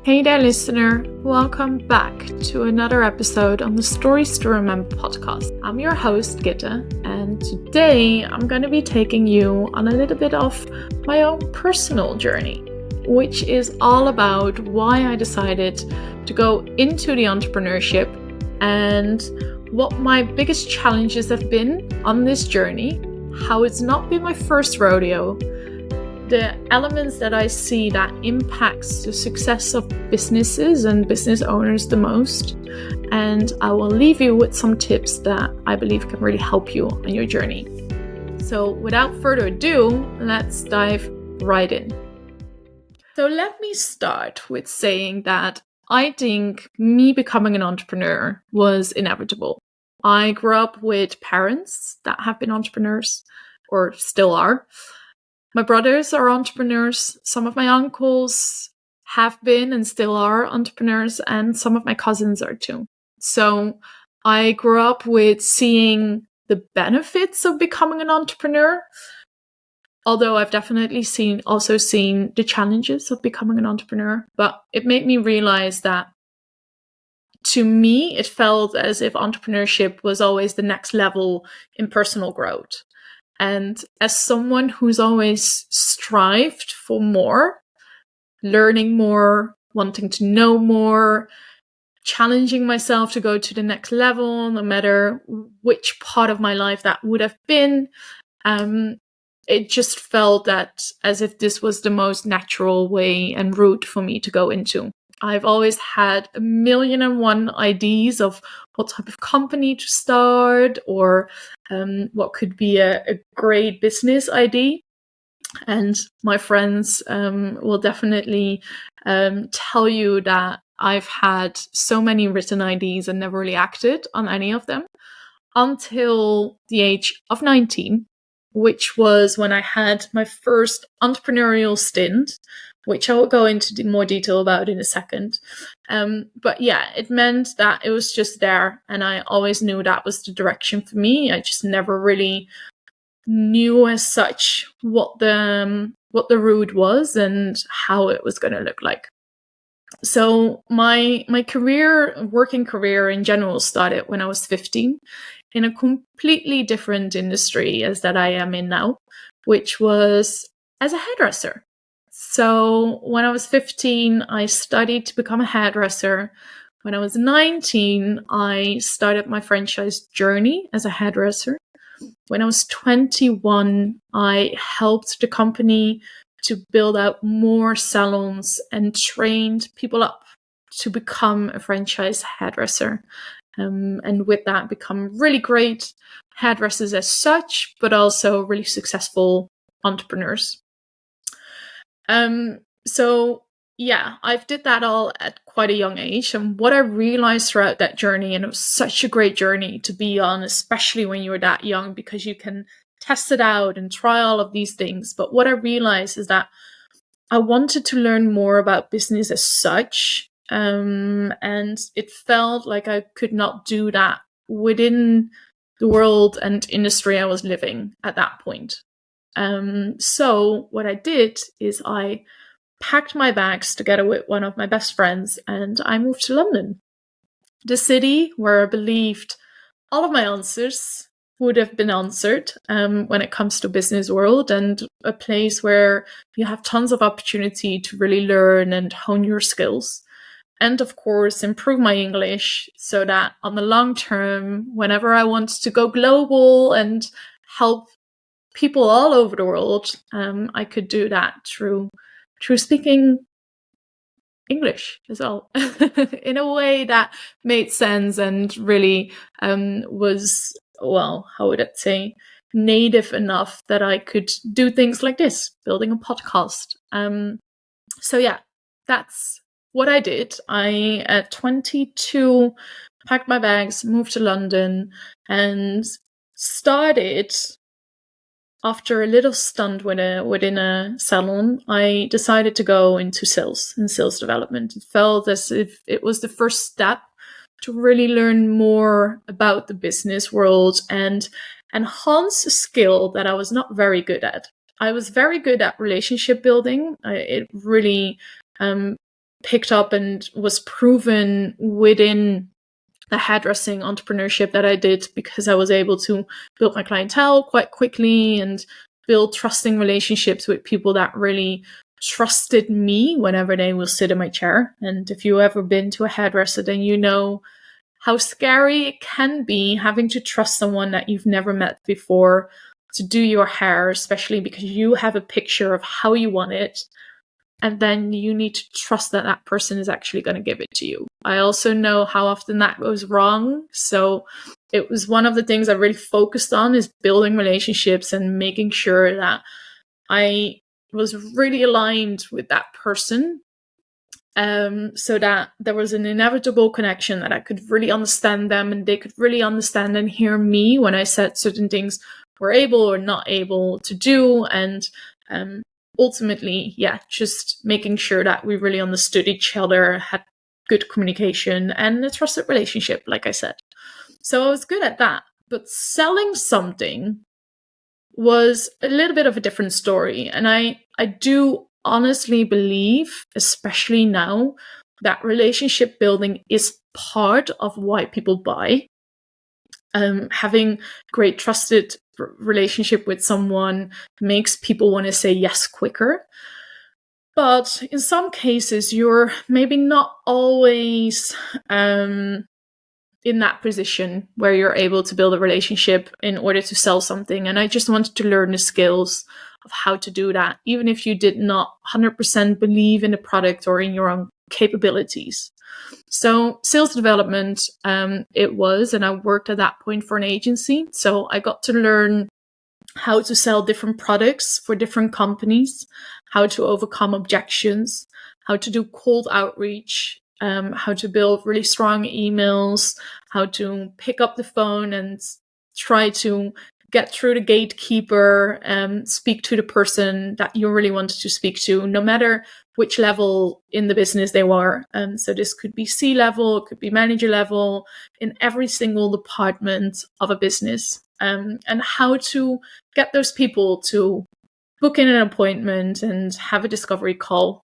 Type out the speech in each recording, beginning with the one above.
Hey there, listener. Welcome back to another episode on the Stories to Remember podcast. I'm your host, Gitta, and today I'm going to be taking you on a little bit of my own personal journey, which is all about why I decided to go into the entrepreneurship and what my biggest challenges have been on this journey, how it's not been my first rodeo, the elements that I see that impacts the success of businesses and business owners the most. And I will leave you with some tips that I believe can really help you on your journey. So without further ado, let's dive right in. So let me start with saying that I think me becoming an entrepreneur was inevitable. I grew up with parents that have been entrepreneurs or still are. My brothers are entrepreneurs. Some of my uncles have been and still are entrepreneurs, and some of my cousins are too. So I grew up with seeing the benefits of becoming an entrepreneur, although I've definitely also seen the challenges of becoming an entrepreneur. But it made me realize that to me, it felt as if entrepreneurship was always the next level in personal growth. And as someone who's always strived for more, learning more, wanting to know more, challenging myself to go to the next level, no matter which part of my life that would have been, it just felt that as if this was the most natural way and route for me to go into. I've always had 1,000,001 ideas of what type of company to start or what could be a great business idea. And my friends will definitely tell you that I've had so many written ideas and never really acted on any of them until the age of 19, which was when I had my first entrepreneurial stint, which I will go into more detail about in a second. But yeah, it meant that it was just there, and I always knew that was the direction for me. I just never really knew as such what the route was and how it was going to look like. So my working career in general started when I was 15 in a completely different industry as that I am in now, which was as a hairdresser. So when I was 15, I studied to become a hairdresser. When I was 19, I started my franchise journey as a hairdresser. When I was 21, I helped the company to build out more salons and trained people up to become a franchise hairdresser. And with that, become really great hairdressers as such, but also really successful entrepreneurs. So yeah, I've did that all at quite a young age. And what I realized throughout that journey, and it was such a great journey to be on, especially when you're that young, because you can test it out and try all of these things. But what I realized is that I wanted to learn more about business as such. And it felt like I could not do that within the world and industry I was living at that point. So what I did is I packed my bags together with one of my best friends and I moved to London, the city where I believed all of my answers would have been answered when it comes to business world, and a place where you have tons of opportunity to really learn and hone your skills. And of course, improve my English so that on the long term, whenever I want to go global and help people all over the world, I could do that through speaking English as well in a way that made sense and really was, well, how would I say, native enough that I could do things like this, building a podcast. So yeah, that's what I did. I, at 22, packed my bags, moved to London, and started. After a little stunt within a salon, I decided to go into sales and sales development. It felt as if it was the first step to really learn more about the business world and enhance a skill that I was not very good at. I was very good at relationship building. It really picked up and was proven within the hairdressing entrepreneurship that I did, because I was able to build my clientele quite quickly and build trusting relationships with people that really trusted me whenever they will sit in my chair. And if you've ever been to a hairdresser, then you know how scary it can be having to trust someone that you've never met before to do your hair, especially because you have a picture of how you want it. And then you need to trust that that person is actually going to give it to you. I also know how often that goes wrong. So it was one of the things I really focused on, is building relationships and making sure that I was really aligned with that person. So that there was an inevitable connection, that I could really understand them and they could really understand and hear me when I said certain things we're able or not able to do. And ultimately, just making sure that we really understood each other, had good communication and a trusted relationship, like I said. So I was good at that. But selling something was a little bit of a different story. And I do honestly believe, especially now, that relationship building is part of why people buy. Having great trusted relationship with someone makes people want to say yes quicker. But in some cases, you're maybe not always in that position where you're able to build a relationship in order to sell something. And I just wanted to learn the skills of how to do that, even if you did not 100% believe in the product or in your own capabilities. So sales development, it was, and I worked at that point for an agency. So I got to learn how to sell different products for different companies, how to overcome objections, how to do cold outreach, how to build really strong emails, how to pick up the phone and try to get through the gatekeeper, speak to the person that you really wanted to speak to, no matter which level in the business they were. So this could be C-level, it could be manager level, in every single department of a business, and how to get those people to book in an appointment and have a discovery call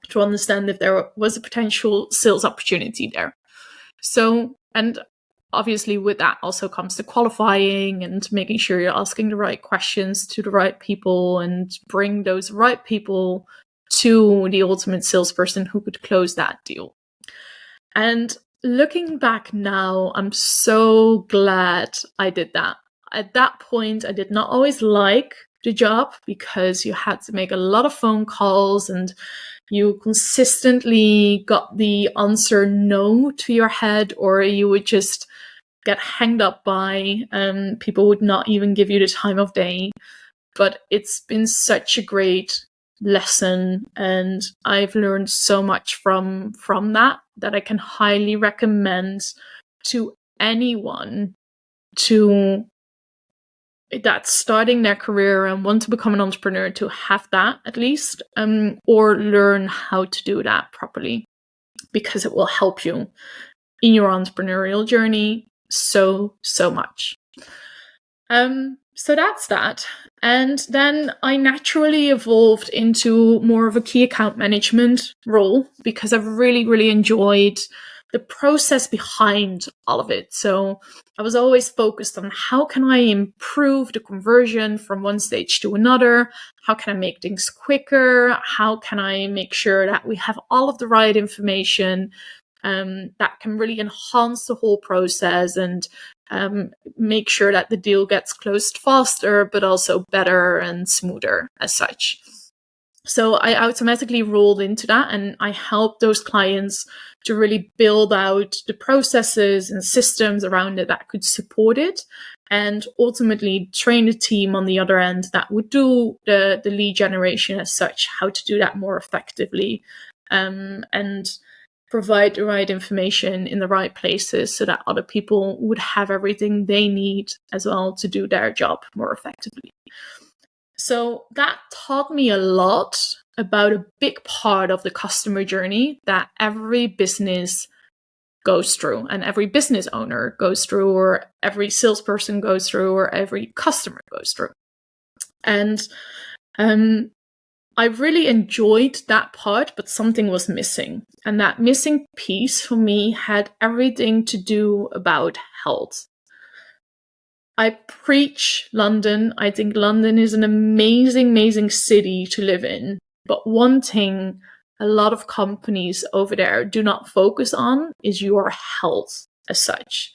to understand if there was a potential sales opportunity there. So, and obviously with that also comes the qualifying and making sure you're asking the right questions to the right people and bring those right people to the ultimate salesperson who could close that deal. And looking back now, I'm so glad I did that. At that point, I did not always like the job because you had to make a lot of phone calls and you consistently got the answer no to your head, or you would just get hanged up by people would not even give you the time of day. But it's been such a great lesson, and I've learned so much from that I can highly recommend to anyone that's starting their career and want to become an entrepreneur to have that at least, or learn how to do that properly, because it will help you in your entrepreneurial journey so much. So that's that. And then I naturally evolved into more of a key account management role because I've really enjoyed the process behind all of it. So I was always focused on how can I improve the conversion from one stage to another? How can I make things quicker? How can I make sure that we have all of the right information that can really enhance the whole process and make sure that the deal gets closed faster, but also better and smoother as such. So I automatically rolled into that, and I helped those clients to really build out the processes and systems around it that could support it, and ultimately train the team on the other end that would do the lead generation as such, how to do that more effectively, and provide the right information in the right places so that other people would have everything they need as well to do their job more effectively. So that taught me a lot about a big part of the customer journey that every business goes through, and every business owner goes through, or every salesperson goes through, or every customer goes through. And I really enjoyed that part, but something was missing. And that missing piece for me had everything to do about health. I preach London. I think London is an amazing, amazing city to live in. But one thing a lot of companies over there do not focus on is your health as such.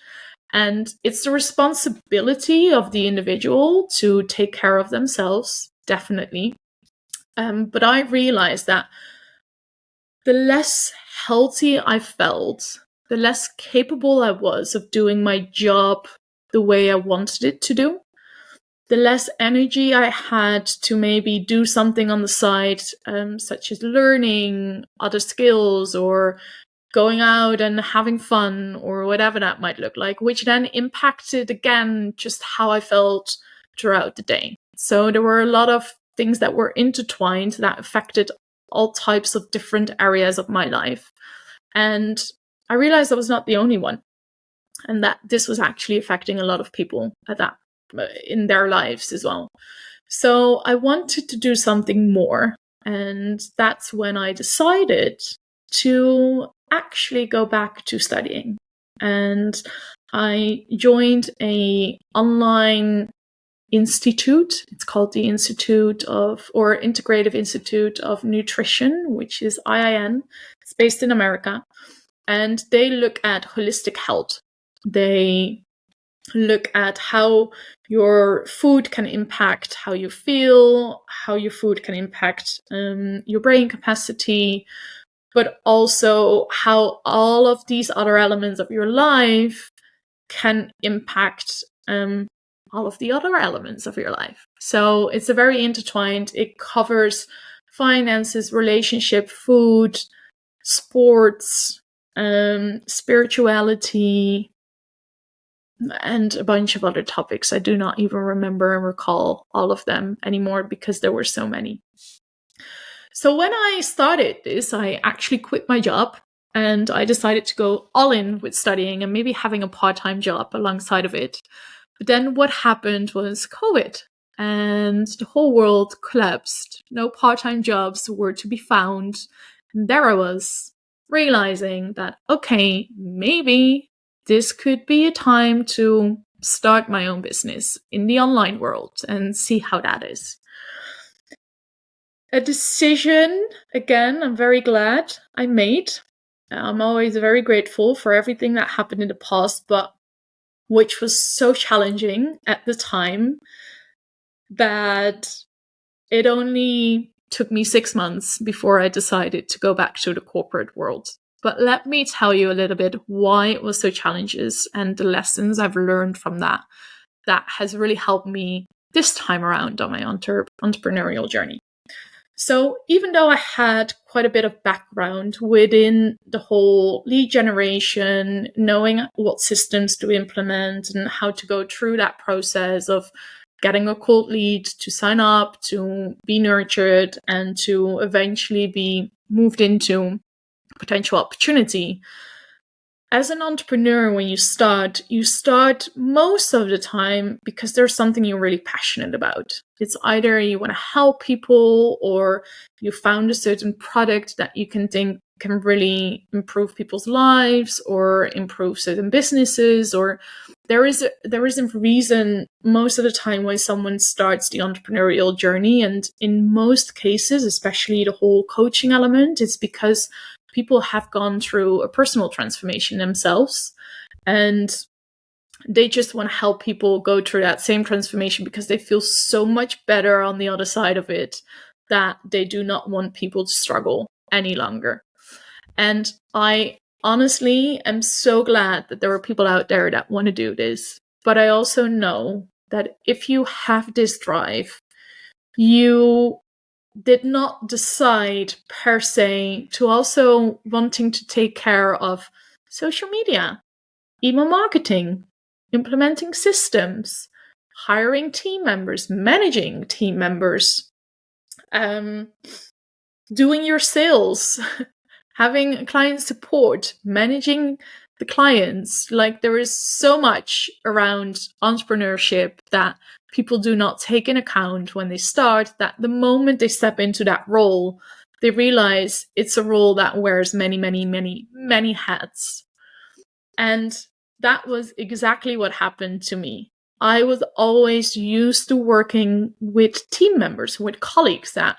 And it's the responsibility of the individual to take care of themselves, definitely. But I realized that the less healthy I felt, the less capable I was of doing my job the way I wanted it to do, the less energy I had to maybe do something on the side, such as learning other skills or going out and having fun or whatever that might look like, which then impacted again just how I felt throughout the day. So there were a lot of things that were intertwined that affected all types of different areas of my life. And I realized I was not the only one, and that this was actually affecting a lot of people at that in their lives as well. So I wanted to do something more, and that's when I decided to actually go back to studying. And I joined a online institute. It's called the Integrative Institute of Nutrition, which is IIN. It's based in America, and they look at holistic health. They look at how your food can impact how you feel, how your food can impact your brain capacity, but also how all of these other elements of your life can impact all of the other elements of your life. So it's a very intertwined. It covers finances, relationship, food, sports, spirituality, and a bunch of other topics. I do not even remember and recall all of them anymore because there were so many. So when I started this, I actually quit my job and I decided to go all in with studying and maybe having a part-time job alongside of it. But then what happened was COVID, and the whole world collapsed. No part-time jobs were to be found. And there I was, realizing that, okay, maybe this could be a time to start my own business in the online world and see how that is. A decision, again, I'm very glad I made. I'm always very grateful for everything that happened in the past, but which was so challenging at the time that it only took me 6 months before I decided to go back to the corporate world. But let me tell you a little bit why it was so challenging and the lessons I've learned from that has really helped me this time around on my entrepreneurial journey. So even though I had quite a bit of background within the whole lead generation, knowing what systems to implement and how to go through that process of getting a cold lead to sign up, to be nurtured, and to eventually be moved into potential opportunity. As an entrepreneur, when you start most of the time because there's something you're really passionate about. It's either you want to help people or you found a certain product that you can think can really improve people's lives or improve certain businesses, or there is a reason most of the time when someone starts the entrepreneurial journey. And in most cases, especially the whole coaching element, it's because people have gone through a personal transformation themselves and they just want to help people go through that same transformation because they feel so much better on the other side of it that they do not want people to struggle any longer. And I honestly am so glad that there are people out there that want to do this. But I also know that if you have this drive, you did not decide per se to also wanting to take care of social media, email marketing, implementing systems, hiring team members, managing team members, doing your sales, having client support, managing the clients. Like there is so much around entrepreneurship that people do not take in account when they start that the moment they step into that role, they realize it's a role that wears many, many, many, many hats. And that was exactly what happened to me. I was always used to working with team members, with colleagues that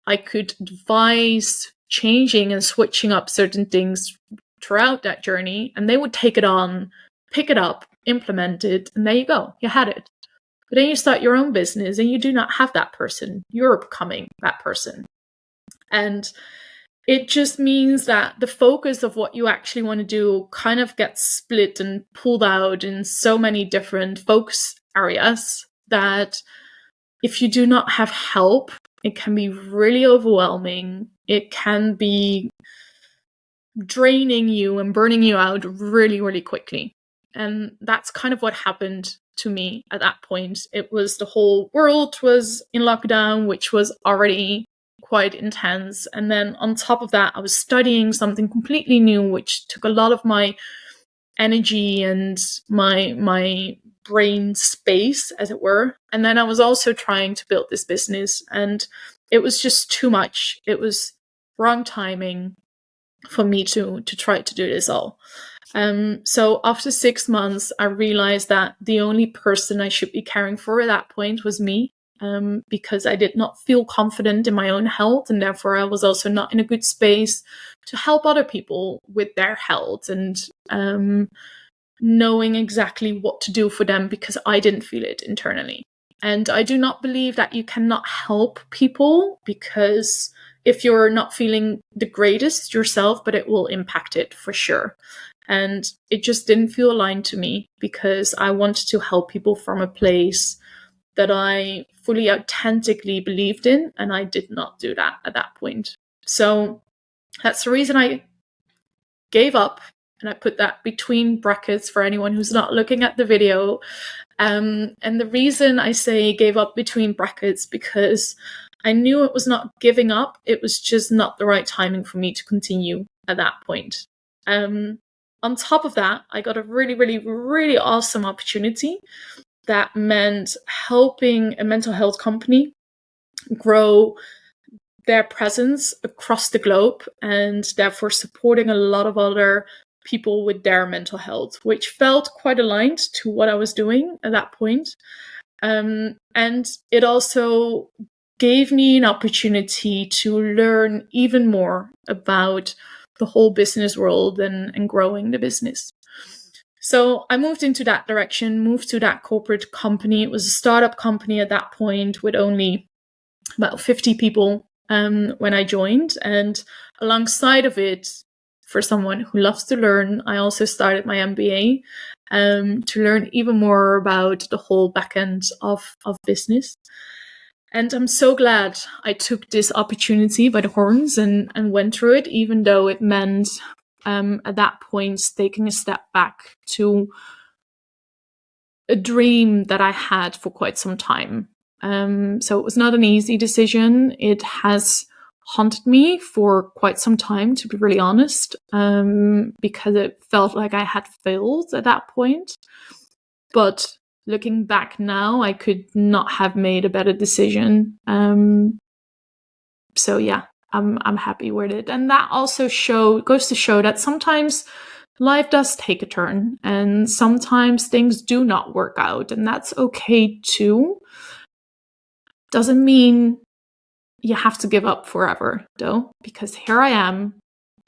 I could advise changing and switching up certain things throughout that journey, and they would take it on, pick it up, implement it, and there you go, you had it. But then you start your own business and you do not have that person. You're becoming that person. And it just means that the focus of what you actually want to do kind of gets split and pulled out in so many different focus areas that if you do not have help, it can be really overwhelming. It can be draining you and burning you out really, really quickly. And that's kind of what happened to me at that point. It was the whole world was in lockdown, which was already quite intense. And then on top of that, I was studying something completely new, which took a lot of my energy and my brain space, as it were. And then I was also trying to build this business, and it was just too much. It was wrong timing for me to try to do this all. So after 6 months, I realized that the only person I should be caring for at that point was me, because I did not feel confident in my own health, and therefore I was also not in a good space to help other people with their health and knowing exactly what to do for them, because I didn't feel it internally. And I do not believe that you cannot help people, because if you're not feeling the greatest yourself, but it will impact it for sure. And it just didn't feel aligned to me, because I wanted to help people from a place that I fully authentically believed in, and I did not do that at that point. So that's the reason I gave up, and I put that between brackets for anyone who's not looking at the video. And the reason I say gave up between brackets, because I knew it was not giving up, it was just not the right timing for me to continue at that point. On top of that, I got a really, really, really awesome opportunity that meant helping a mental health company grow their presence across the globe, and therefore supporting a lot of other people with their mental health, which felt quite aligned to what I was doing at that point. And it also gave me an opportunity to learn even more about the whole business world and growing the business. So I moved into that direction, moved to that corporate company. It was a startup company at that point with only about 50 people when I joined. And alongside of it, for someone who loves to learn, I also started my MBA to learn even more about the whole back end of business. And I'm so glad I took this opportunity by the horns and went through it, even though it meant at that point taking a step back to a dream that I had for quite some time. So it was not an easy decision. It has haunted me for quite some time, to be really honest, because it felt like I had failed at that point. But looking back now, I could not have made a better decision. So yeah, I'm happy with it. And that also goes to show that sometimes life does take a turn, and sometimes things do not work out, and that's okay too. Doesn't mean you have to give up forever, though, because here I am,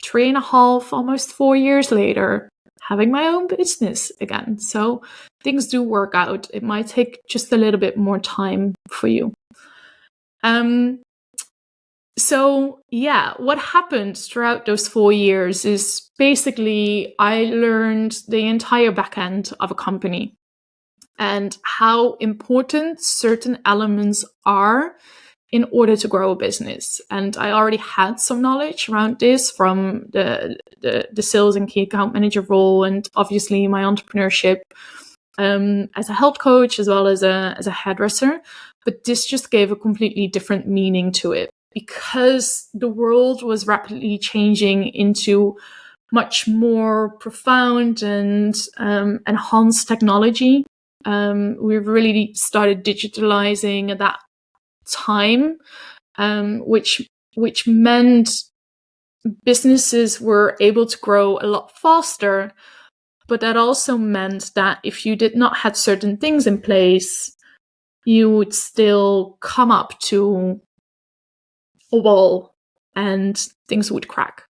3.5, almost 4 years later, having my own business again. So things do work out. It might take just a little bit more time for you. So yeah, what happened throughout those 4 years is basically I learned the entire back end of a company and how important certain elements are in order to grow a business. And I already had some knowledge around this from the sales and key account manager role, and obviously my entrepreneurship as a health coach as well as a hairdresser. But this just gave a completely different meaning to it, because the world was rapidly changing into much more profound and enhanced technology. We really started digitalizing at that time, which meant businesses were able to grow a lot faster. But that also meant that if you did not have certain things in place, you would still come up to a wall and things would crack.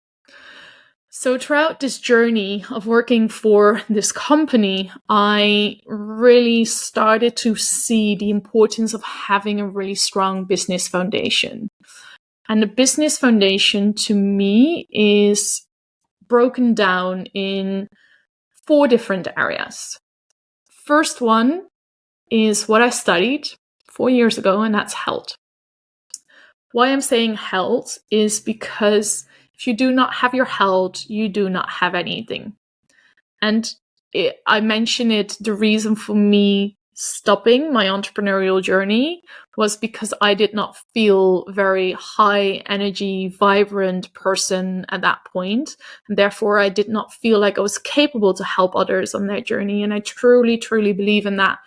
So throughout this journey of working for this company, I really started to see the importance of having a really strong business foundation. And the business foundation to me is broken down in 4 different areas. First one is what I studied 4 years ago, and that's health. Why I'm saying health is because if you do not have your health, you do not have anything. And I mention it, the reason for me stopping my entrepreneurial journey was because I did not feel very high energy, vibrant person at that point. And therefore, I did not feel like I was capable to help others on their journey. And I truly, truly believe in that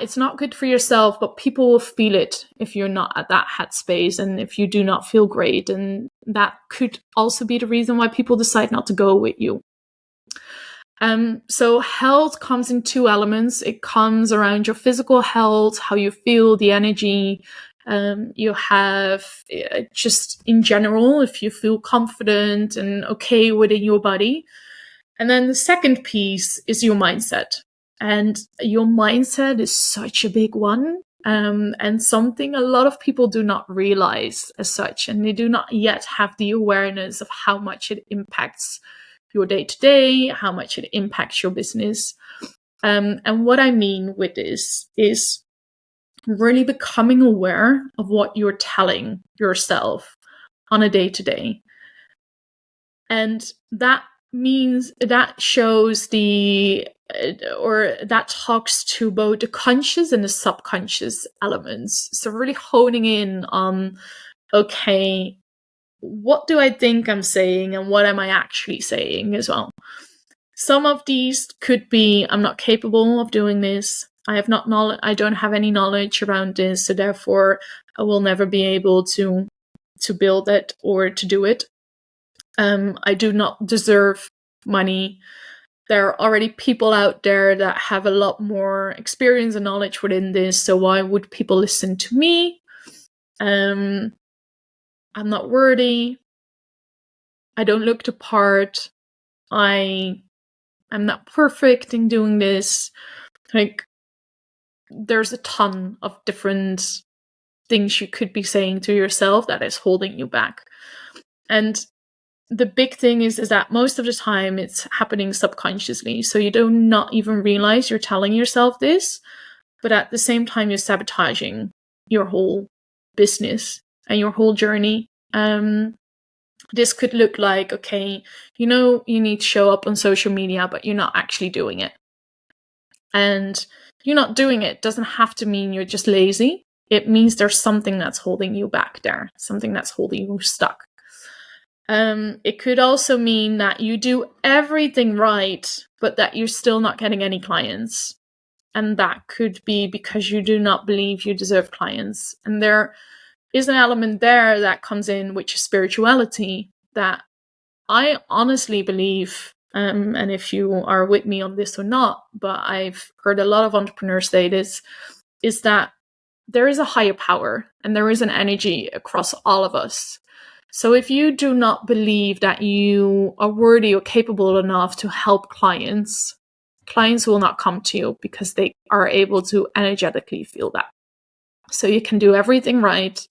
it's not good for yourself, but people will feel it if you're not at that headspace and if you do not feel great. And that could also be the reason why people decide not to go with you. So health comes in 2 elements. It comes around your physical health, how you feel, the energy you have, just in general, if you feel confident and okay within your body. And then the second piece is your mindset. And your mindset is such a big one, and something a lot of people do not realize as such, and they do not yet have the awareness of how much it impacts your day-to-day, how much it impacts your business. And what I mean with this is really becoming aware of what you're telling yourself on a day-to-day. And that means that shows that talks to both the conscious and the subconscious elements. So really honing in on, okay, what do I think I'm saying and what am I actually saying as well? Some of these could be, I'm not capable of doing this. I don't have any knowledge around this, so therefore I will never be able to build it or to do it. I do not deserve money. There are already people out there that have a lot more experience and knowledge within this, so why would people listen to me? I'm not worthy. I don't look the part. I'm not perfect in doing this. Like, there's a ton of different things you could be saying to yourself that is holding you back. And the big thing is that most of the time it's happening subconsciously. So you do not even realize you're telling yourself this, but at the same time, you're sabotaging your whole business and your whole journey. This could look like, okay, you need to show up on social media, but you're not actually doing it. And you're not doing it doesn't have to mean you're just lazy. It means there's something that's holding you back there, something that's holding you stuck. It could also mean that you do everything right, but that you're still not getting any clients. And that could be because you do not believe you deserve clients. And there is an element there that comes in, which is spirituality, that I honestly believe, and if you are with me on this or not, but I've heard a lot of entrepreneurs say this, is that there is a higher power and there is an energy across all of us. So if you do not believe that you are worthy or capable enough to help clients will not come to you because they are able to energetically feel that. So you can do everything right,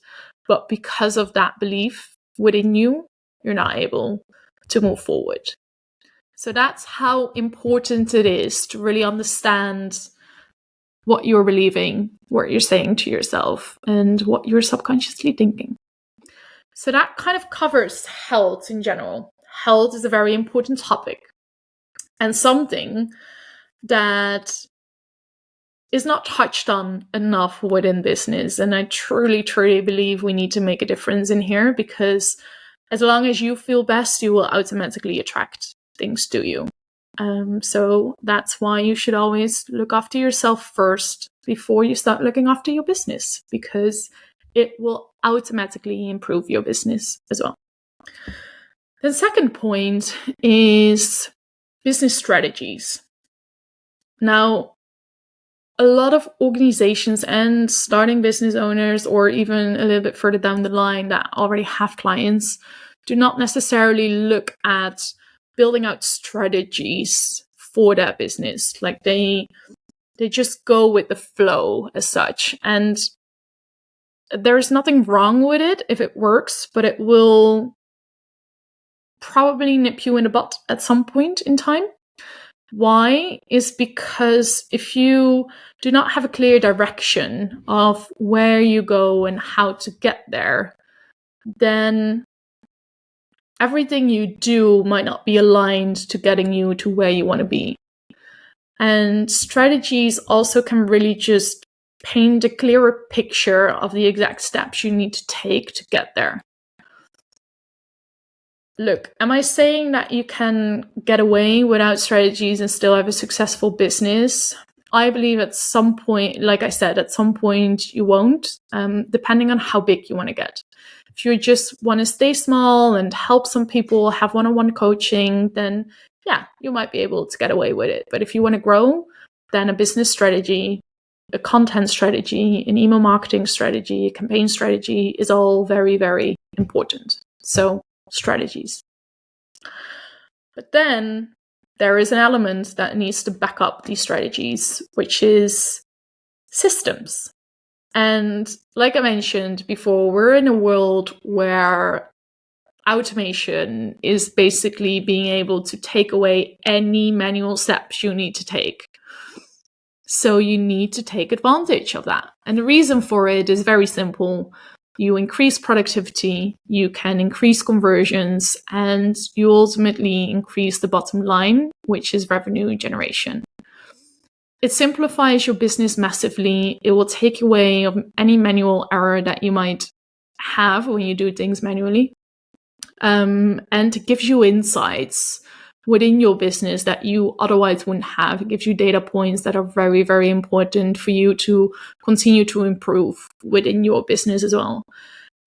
but because of that belief within you, you're not able to move forward. So that's how important it is to really understand what you're believing, what you're saying to yourself, and what you're subconsciously thinking. So that kind of covers health in general. Health is a very important topic and something that is not touched on enough within business. And I truly, truly believe we need to make a difference in here, because as long as you feel best, you will automatically attract things to you. So that's why you should always look after yourself first before you start looking after your business, because it will automatically improve your business as well. The second point is business strategies. Now, a lot of organizations and starting business owners, or even a little bit further down the line that already have clients, do not necessarily look at building out strategies for their business. Like they just go with the flow as such. And there's nothing wrong with it if it works, but it will probably nip you in the butt at some point in time. Why? Is because if you do not have a clear direction of where you go and how to get there, then everything you do might not be aligned to getting you to where you want to be. And strategies also can really just paint a clearer picture of the exact steps you need to take to get there. Look, am I saying that you can get away without strategies and still have a successful business? I believe at some point, like I said, at some point you won't, depending on how big you want to get. If you just want to stay small and help some people, have one-on-one coaching, then yeah, you might be able to get away with it. But if you want to grow, then a business strategy, a content strategy, an email marketing strategy, a campaign strategy is all very, very important. So strategies. But then there is an element that needs to back up these strategies, which is systems. And like I mentioned before, we're in a world where automation is basically being able to take away any manual steps you need to take. So you need to take advantage of that. And the reason for it is very simple. You increase productivity, you can increase conversions, and you ultimately increase the bottom line, which is revenue generation. It simplifies your business massively. It will take away any manual error that you might have when you do things manually. And it gives you insights within your business that you otherwise wouldn't have. It gives you data points that are very, very important for you to continue to improve within your business as well.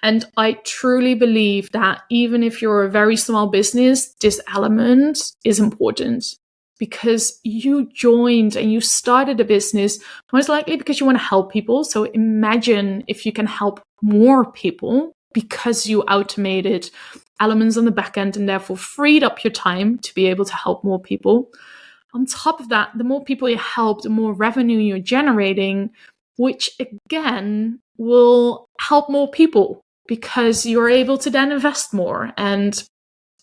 And I truly believe that even if you're a very small business, this element is important, because you joined and you started a business most likely because you want to help people. So imagine if you can help more people because you automated elements on the back end and therefore freed up your time to be able to help more people. On top of that, the more people you help, the more revenue you're generating, which again will help more people because you're able to then invest more. And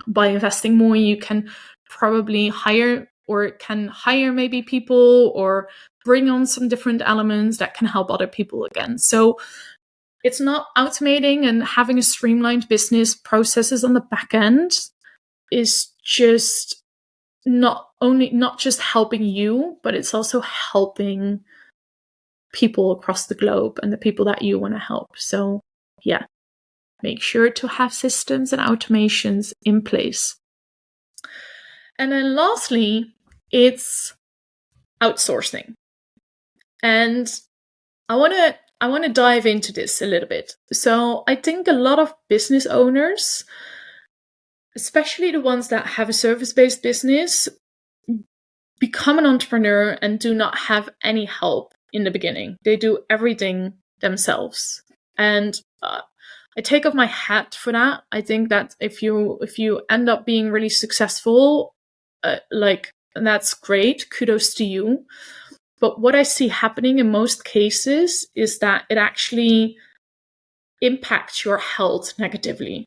by investing more, you can probably hire maybe people or bring on some different elements that can help other people again. So it's not automating and having a streamlined business processes on the back end is just not just helping you, but it's also helping people across the globe and the people that you want to help. So yeah, make sure to have systems and automations in place. And then lastly, it's outsourcing. And I want to dive into this a little bit. So I think a lot of business owners, especially the ones that have a service-based business, become an entrepreneur and do not have any help in the beginning. They do everything themselves. And I take off my hat for that. I think that if you end up being really successful, that's great. Kudos to you. But what I see happening in most cases is that it actually impacts your health negatively.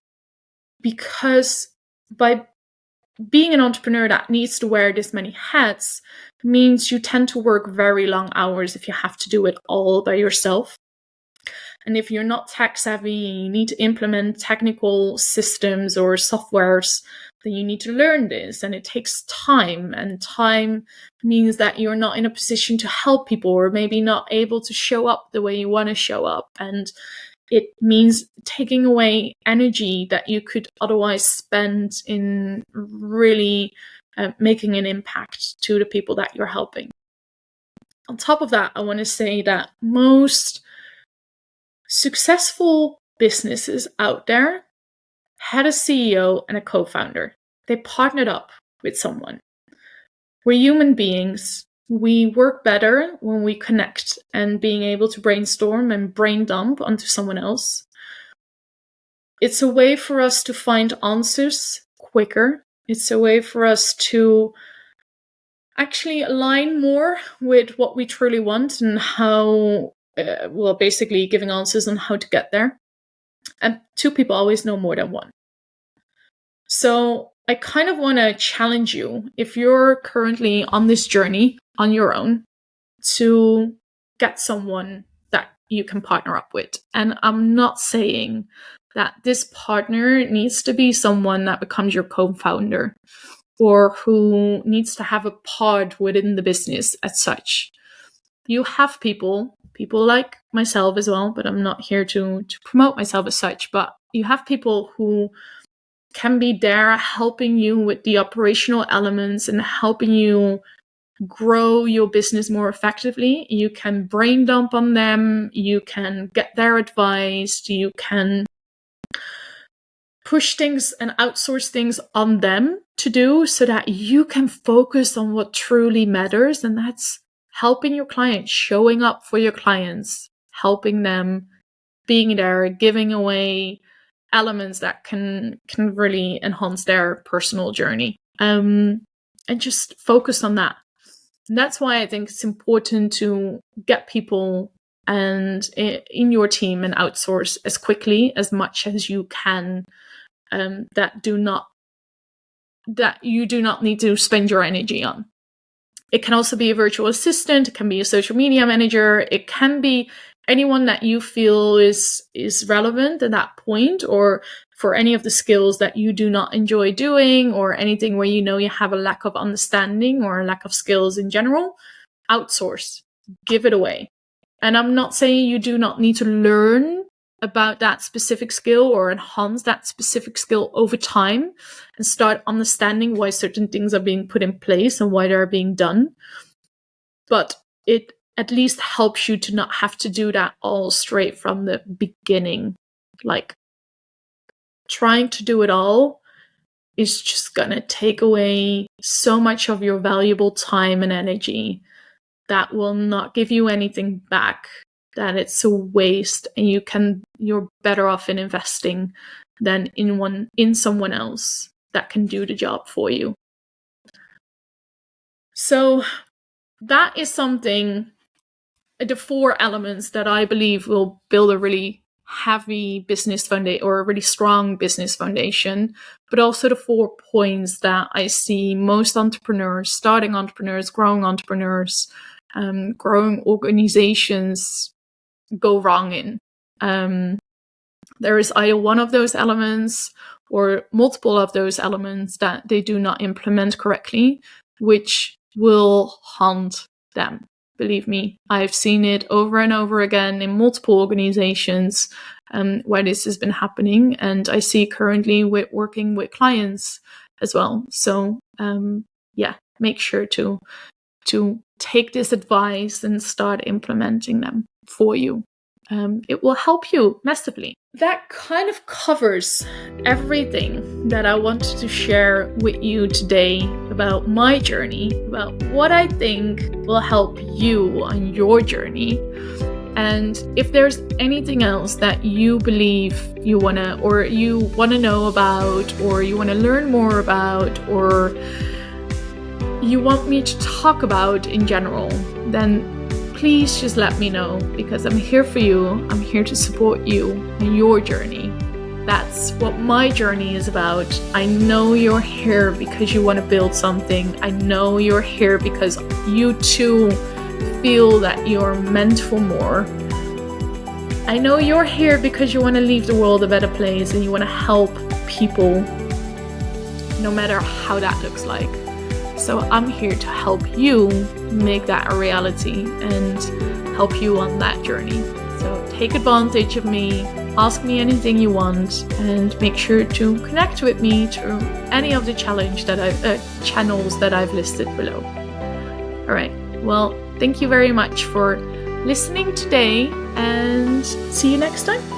Because by being an entrepreneur that needs to wear this many hats means you tend to work very long hours if you have to do it all by yourself. And if you're not tech savvy and you need to implement technical systems or softwares, then you need to learn this. And it takes time. And time means that you're not in a position to help people, or maybe not able to show up the way you want to show up. And it means taking away energy that you could otherwise spend in really making an impact to the people that you're helping. On top of that, I want to say that most successful businesses out there had a CEO and a co-founder. They partnered up with someone. We're human beings. We work better when we connect, and being able to brainstorm and brain dump onto someone else. It's a way for us to find answers quicker. It's a way for us to actually align more with what we truly want and how, basically giving answers on how to get there. And two people always know more than one. So I kind of want to challenge you, if you're currently on this journey on your own, to get someone that you can partner up with. And I'm not saying that this partner needs to be someone that becomes your co-founder or who needs to have a pod within the business as such. You have people like myself as well, but I'm not here to promote myself as such, but you have people who can be there helping you with the operational elements and helping you grow your business more effectively. You can brain dump on them, you can get their advice, you can push things and outsource things on them to do so that you can focus on what truly matters, and that's helping your clients, showing up for your clients, helping them, being there, giving away elements that can really enhance their personal journey, and just focus on that. And that's why I think it's important to get people and in your team and outsource as quickly as much as you can, that you do not need to spend your energy on. It can also be a virtual assistant, it can be a social media manager, it can be anyone that you feel is relevant at that point, or for any of the skills that you do not enjoy doing, or anything where you know you have a lack of understanding or a lack of skills in general. Outsource, give it away. And I'm not saying you do not need to learn about that specific skill or enhance that specific skill over time and start understanding why certain things are being put in place and why they're being done. But it at least helps you to not have to do that all straight from the beginning. Like, trying to do it all is just gonna take away so much of your valuable time and energy that will not give you anything back, that it's a waste, and you're better off in investing than in someone else that can do the job for you. So that is something, the 4 elements that I believe will build a really heavy business foundation, or a really strong business foundation, but also the 4 points that I see most entrepreneurs, starting entrepreneurs, growing entrepreneurs, growing organizations go wrong in. There is either one of those elements or multiple of those elements that they do not implement correctly, which will haunt them. Believe me, I've seen it over and over again in multiple organizations where this has been happening, and I see currently with working with clients as well. So make sure to take this advice and start implementing them for you. It will help you massively. That kind of covers everything that I wanted to share with you today about my journey, about what I think will help you on your journey. And if there's anything else that you believe you want to know about, or you want to learn more about, or you want me to talk about in general, then please just let me know, because I'm here for you. I'm here to support you in your journey. That's what my journey is about. I know you're here because you want to build something. I know you're here because you too feel that you're meant for more. I know you're here because you want to leave the world a better place and you want to help people, no matter how that looks like. So I'm here to help you make that a reality and help you on that journey. So take advantage of me, ask me anything you want, and make sure to connect with me through any of the channels that I've listed below. All right, well, thank you very much for listening today, and see you next time.